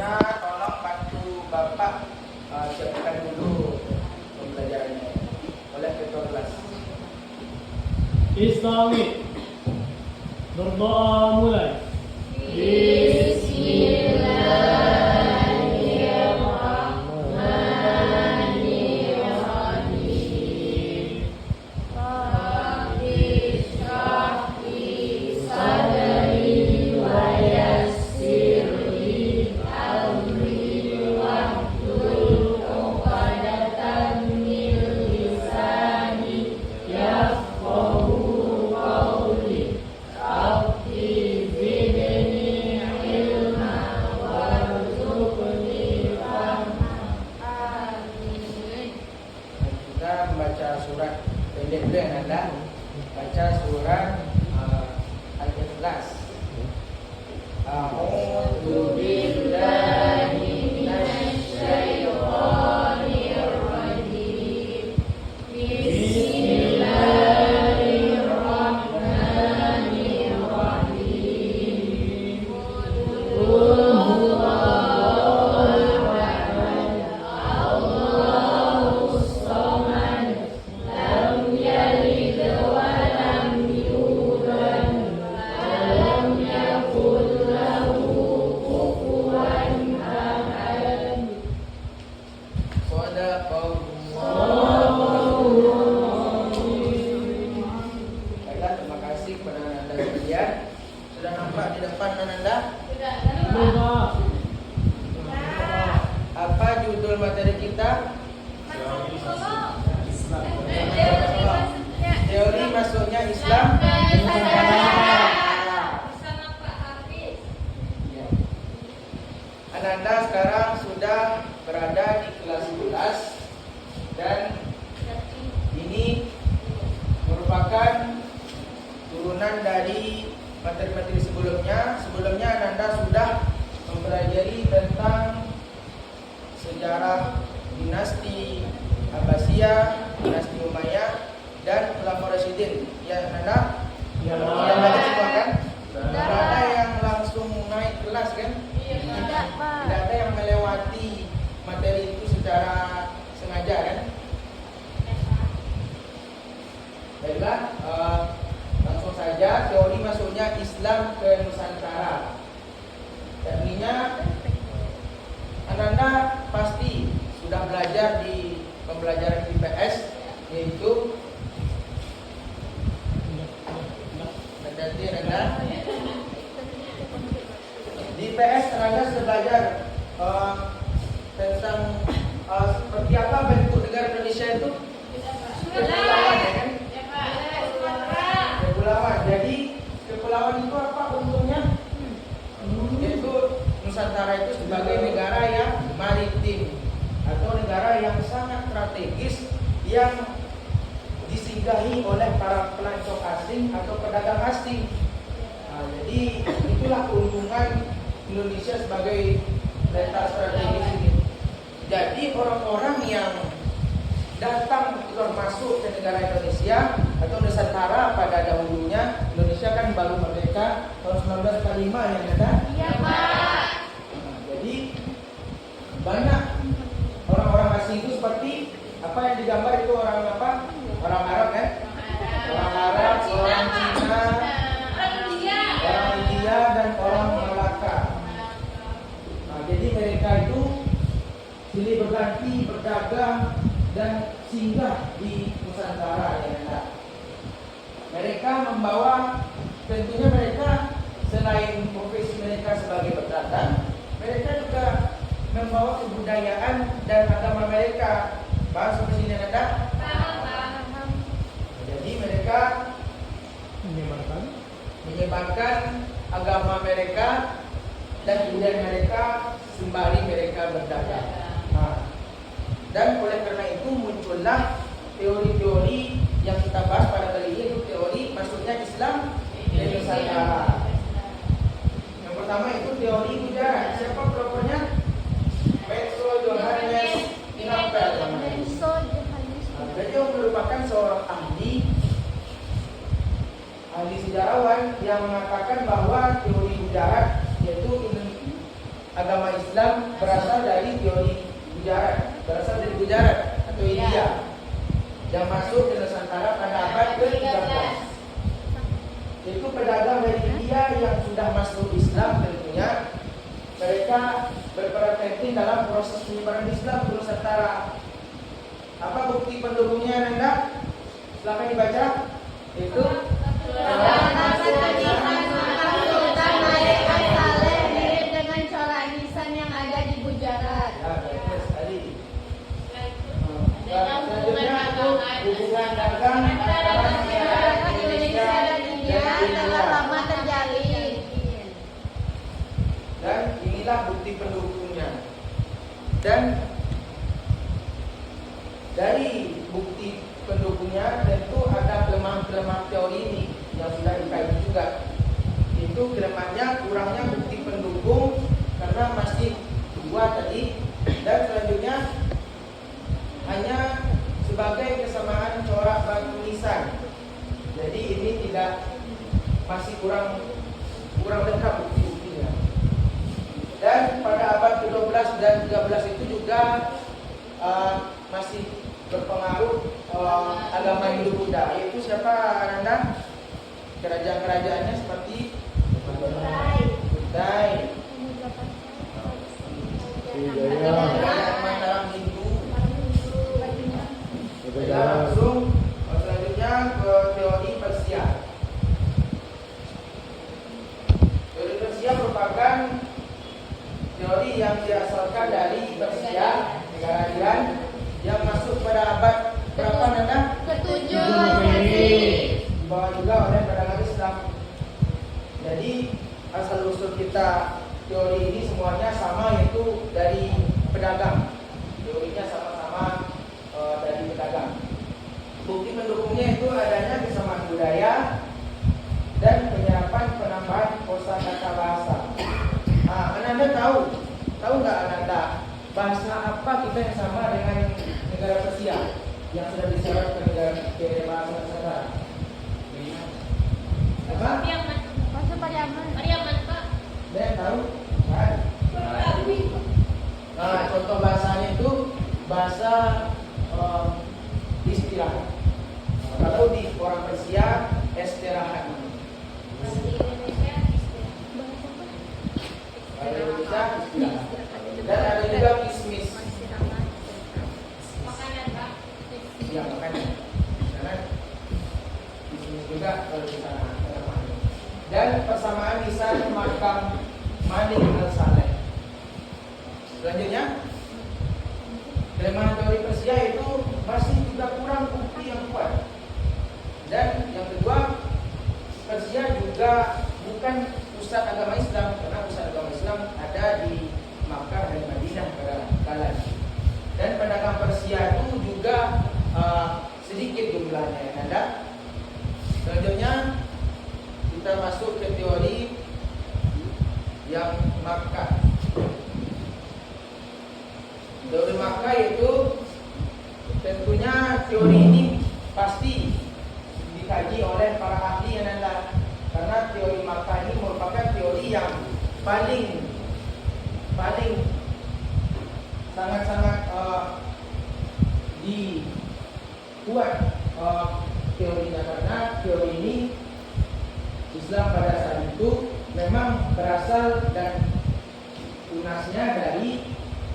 Semuanya tolong bantu Bapak siapkan dulu pembelajarannya oleh ketua kelas. Islami. Berdoa mulai. Baca surat Al-Ikhlas. A'udzu billahi minasyaitonir rajim. Bismillahirrahmanirrahim. Qul huwallahu ahad, Allahus samad, lam yalid wa lam yulad, walam yakul lahu kufuwan ahad. Baiklah, terima kasih kepada Anda sekalian. Sudah nampak di depan Anda? Sudah. Apa judul materi kita? Teori masuknya Islam. Ya. Ananda sekarang sudah berada di kelas 11 dan ini merupakan turunan dari materi-materi sebelumnya. Sebelumnya Ananda sudah mempelajari tentang sejarah dinasti Abbasiyah, dinasti Umayyah, dan Khulafaur Rasyidin. Ya, Nanda? Ya. Sudah belajar semua kan? Tidak ada yang langsung naik kelas kan? Tidak, Pak. Tidak ada yang melewati materi itu secara sengaja kan? Baiklah, langsung saja teori masuknya Islam ke Nusantara. Tekninya Anda pasti sudah belajar di pembelajaran IPS, yaitu nanti Anda di IPS Anda sudah belajar tentang seperti apa bentuk negara Indonesia itu. Kepulauan ya kan? Kepulauan. Jadi kepulauan itu apa untungnya? Yaitu Nusantara itu sebagai negara yang maritim atau negara yang sangat strategis yang disinggahi oleh para pelancong asing atau pedagang asing. Jadi itulah keuntungan Indonesia sebagai letak strategis ini. Jadi orang-orang yang datang atau masuk ke negara Indonesia atau Nusantara pada dahulunya, Indonesia kan baru merdeka tahun 1945 yang ada. Iya, Pak. Jadi banyak orang-orang asing itu seperti apa yang digambar itu orang apa? Orang Arab kan? Orang Arab, orang Cina, orang India dan orang Malaka. Jadi mereka itu silih berganti berdagang dan singgah di Nusantara ya Anda. Mereka membawa, tentunya mereka selain profesi mereka sebagai pedagang, mereka juga membawa kebudayaan dan agama mereka. Paham sampai sini Anda? Paham. Jadi mereka menyebarkan agama mereka dan budaya mereka sembari mereka berdagang. Dan oleh karena itu muncullah teori-teori yang kita bahas pada kali ini, itu teori masuknya Islam ke Nusantara. Yang pertama itu teori ujaran. Siapa pelopornya? Petro Johannes Inampel namanya. Beliau merupakan seorang ahli sejarawan yang mengatakan bahwa teori ujaran yaitu agama Islam berasal dari teori Gujarat, berasal dari Gujarat atau India yang masuk ke Nusantara pada abad ke-13. Yaitu pedagang dari India yang sudah masuk Islam tentunya mereka berperan penting dalam proses penyebaran Islam di Nusantara. Apa bukti pendukungnya Nanda? Silakan dibaca. Itu Sultan Naik Saleh mirip dengan corak nisan yang ada di Gujarat. ya, bagus sekali. Selanjutnya itu hubungan dagang antara masyarakat Indonesia dan India telah lama terjalin. dan inilah bukti pendukungnya. Dan dari bukti pendukungnya tentu ada kelemahan-kelemahan teori ini yang sudah dikaji juga. Itu kelemahannya kurangnya bukti pendukung karena masih dua tadi, dan selanjutnya hanya sebagai kesamaan corak batu nisan. Jadi ini masih kurang lengkap bukti-buktinya. Dan pada abad ke-12 dan 13 itu juga masih berpengaruh agama Hindu-Buddha. Yaitu siapa Ananda? Kerajaan-kerajaannya seperti Budai, kerajaan Mataram Hindu. Kita langsung selanjutnya ke teori Persia. Teori Persia merupakan teori yang diasalkan dari Persia, negara Iran, yang masuk pada abad berapa Nanda? Ketujuh. Dibawa juga oleh pedagang Islam. Jadi asal usul kita teori ini semuanya sama, yaitu dari pedagang. Teorinya sama-sama dari pedagang. Bukti pendukungnya itu adanya kesamaan budaya dan penyerapan penambahan kosakata bahasa. Ananda tahu nggak Ananda bahasa apa kita yang sama dengan negara Persia yang sudah diserap ke bahasa Nusantara? Apa? Masa Pariaman. Pak. Ada yang tahu? Kan? Nah, contoh bahasanya itu bahasa istirahat. Kalau di orang Persia istirahat. Kalau di Indonesia istirahat. Dan ada juga kismis. Makanan, Pak. Ya makanya. Karena kismis juga kalau di sana. Dan persamaan lisan makam Malik al-Saleh. Selanjutnya, kelemahan teori Persia itu masih juga kurang bukti yang kuat. Dan yang kedua, Persia juga bukan pusat agama Islam, karena pusat agama Islam ada di Makkah dan Madinah pada kala itu. Dan pedagang Persia itu juga sedikit jumlahnya yang ada. Selanjutnya kita masuk ke teori yang Makkah. Teori Makkah itu tentunya teori ini pasti dikaji oleh para ahli yang ada, karena teori Makkah ini merupakan teori yang paling sangat-sangat dibuat teorinya, karena teori ini Islam pada saat itu memang berasal dan tunasnya dari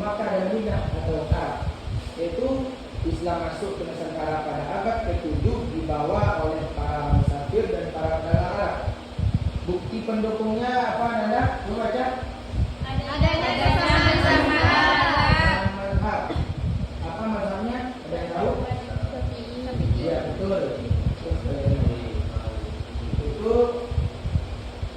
Makkah dan Madinah atau Arab. Yaitu Islam masuk ke Nusantara pada abad ke-7 dibawa oleh para musafir dan para pedagang Arab. Bukti pendukungnya apa Nanda? Lu baca? Adanya kesamaan Mazhab. Apa mazhabnya? Ada yang tahu? Iya betul. Itu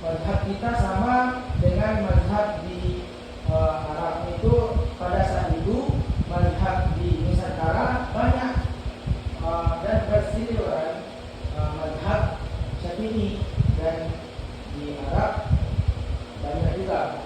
mazhab kita sama dengan mazhab di Arab itu pada saat itu. Mazhab di Nusantara banyak dan bersiliweran mazhab Syafi'i, dan di Arab banyak juga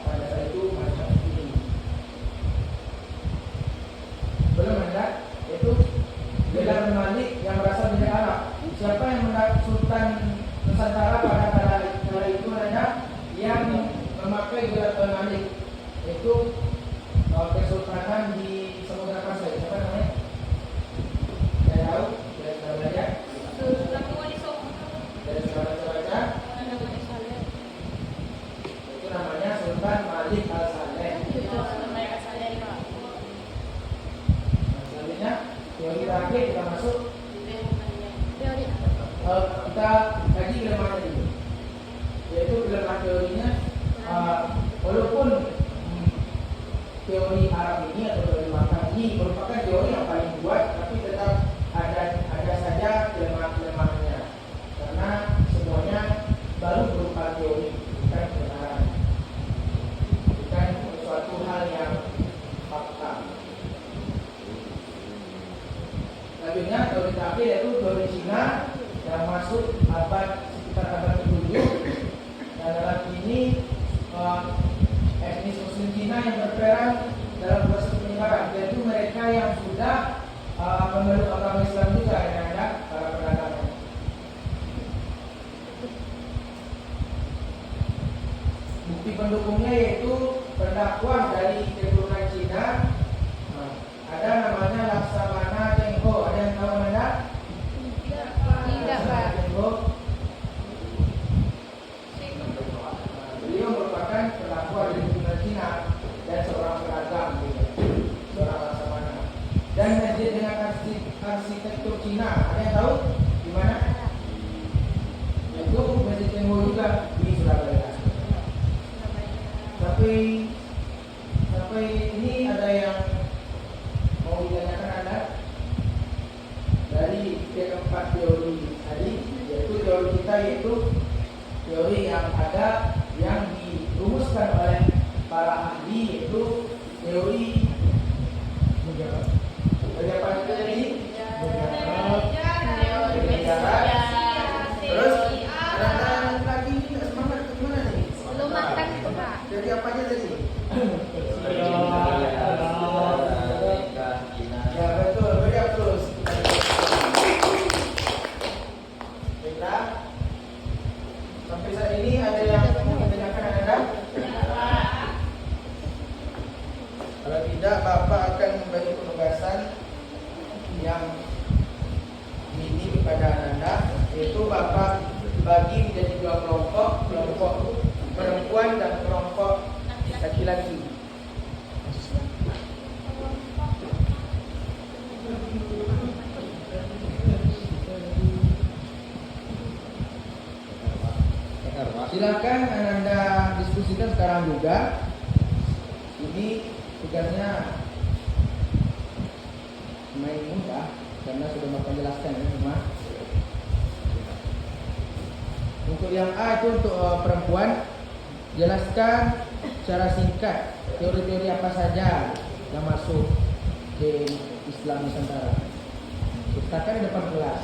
untuk kesultanan di Samudra Pasai. Siapa namanya? Saya tahu, sudah belajar. Dari baca. Itu namanya Sultan Malik Al-Saleh. Selanjutnya teori terakhir kita masuk. Kita kaji lemah dulu, yaitu lemah teorinya. Walaupun teori Arab ini atau teori Makkah ini merupakan teori yang paling kuat, tapi tetap ada saja kelemahan-kelemahannya karena semuanya baru berupa teori, bukan kebenaran, bukan suatu hal yang fakta. Selanjutnya teori terakhir yaitu teori Cina yang masuk sekitar abad ke-7, dan dalam ini etnis Muslim Cina yang berperan dalam proses penyebaran, yaitu mereka yang sudah memeluk agama Islam juga, yang ada para pedagangnya. Bukti pendukungnya yaitu pendakwah dari keturunan Cina. Ada namanya Laksamana Cheng Ho. Ada yang tahu mana? Tidak, Pak. Cheng Ho. Beliau merupakan pendakwah dari keturunan Cina dan seorang pedagang, seorang laksamana. Dan masjid dengan arsitektur Cina. Ada yang tahu di mana? Yaitu Masjid Cheng Ho juga di Surabaya. Sampai ini ada yang mau ditanyakan Anda dari keempat teori tadi, yaitu teori kita, yaitu teori yang ada yang dirumuskan oleh para ahli, yaitu teori apa tadi? Terus ada lagi tidak semangat gimana nih? Belum makan itu, Pak. Jadi apa aja tadi? Ya betul, beda terus. Baiklah. Sampai saat ini ada yang mau ditanyakan Anda? Kalau tidak, Bapak akan memberi penugasan yang ini kepada Anda, yaitu Bapak bagi menjadi dua kelompok perempuan dan kelompok laki-laki. Silakan Anda diskusikan sekarang juga. Ini tugasnya main mudah karena sudah Bapak jelaskan ya semua. Untuk yang A itu untuk perempuan, jelaskan secara singkat teori-teori apa saja yang masuk di Islam Nusantara. Ceritakan di depan kelas.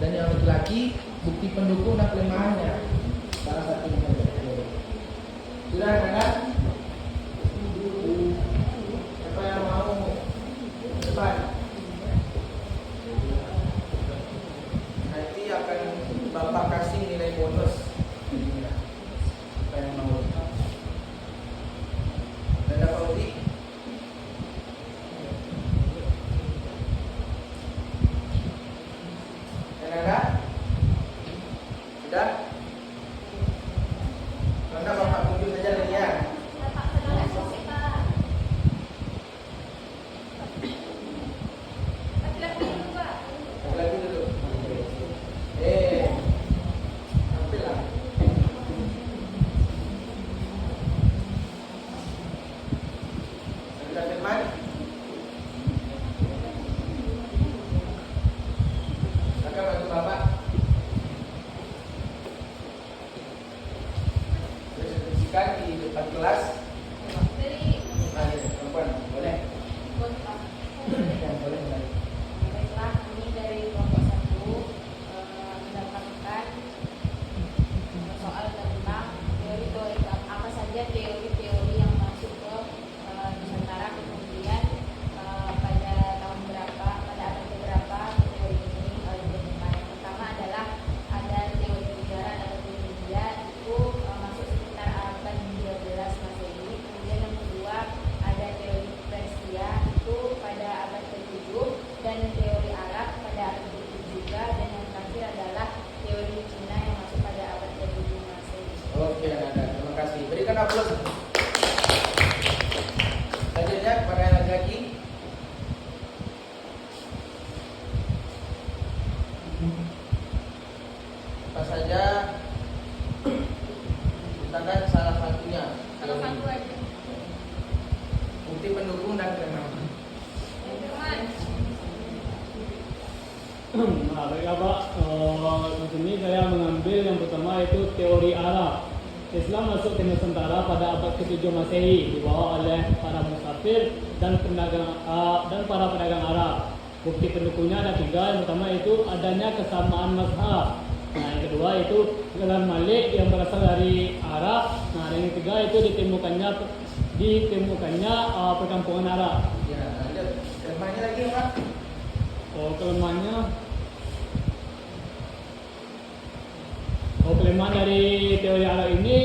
Dan yang laki-laki, bukti pendukung dan kelemahannya. Salah satunya saja. Sudah ada? Siapa yang mau depan? Nanti akan Bapak kasih nilai bonus. Siapa yang mau? Ada Pak Udi? Ada? Sudah? Mana Bapak tunjuk saja lagi ya? Lagi dulu. Ambillah. Ada teman? Akan bantu Bapak. Diskusikan di depan kelas. Perempuan, boleh? Boleh. Baiklah, kami dari kelompok 1 mendapatkan soal tentang teori-teori apa saja teori-teori yang masuk ke Nusantara, kemudian pada tahun berapa, pada abad berapa teori ini ditemukan. Yang pertama adalah ada teori ujaran atau teori media, itu masuk sekitar abad Berikan aplaus. Selanjutnya kepada yang laki-laki. Apa saja katakan salah satunya. Salah satu aja. Bukti pendukung dan keenam. Nah, baik Pak, di sini saya mengambil yang pertama itu teori Arab. Islam masuk ke Nusantara pada abad ke-7 Masehi dibawa oleh para musafir dan para pedagang Arab. Bukti pendukungnya ada 3. Yang pertama itu adanya kesamaan mazhab. Nah, yang kedua itu gelar Malik yang berasal dari Arab. Nah, dan yang ketiga itu ditemukannya perkampungan Arab. Ya, lanjut. Kelemahannya lagi Pak. Kelemahan dari teori Arab ini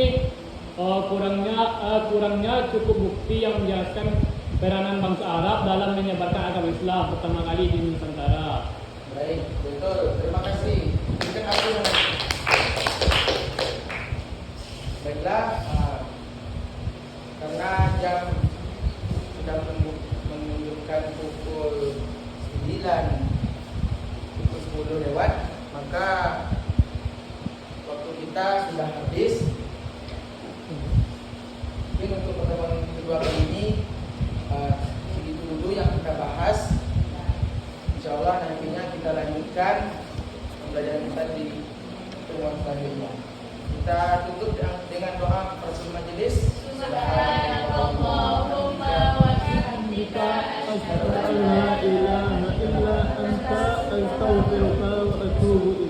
kurangnya cukup bukti yang menjelaskan peranan bangsa Arab dalam menyebarkan agama Islam pertama kali di Nusantara. Baik, betul. Terima kasih. Berikan aplaus. Baiklah, karena jam sudah menunjukkan pukul 9, pukul 10 lewat, maka waktu kita sudah habis. Mungkin untuk pertemuan kedua kali ini segitu dulu yang kita bahas. Insya Allah nantinya kita lanjutkan pembelajaran kita di pertemuan selanjutnya. Kita tutup dengan doa Rasul Majelis. Subhanallahumma wa bihamdika Asyhadu an la ilaha illa anta astaghfiruka wa atubu ilaik.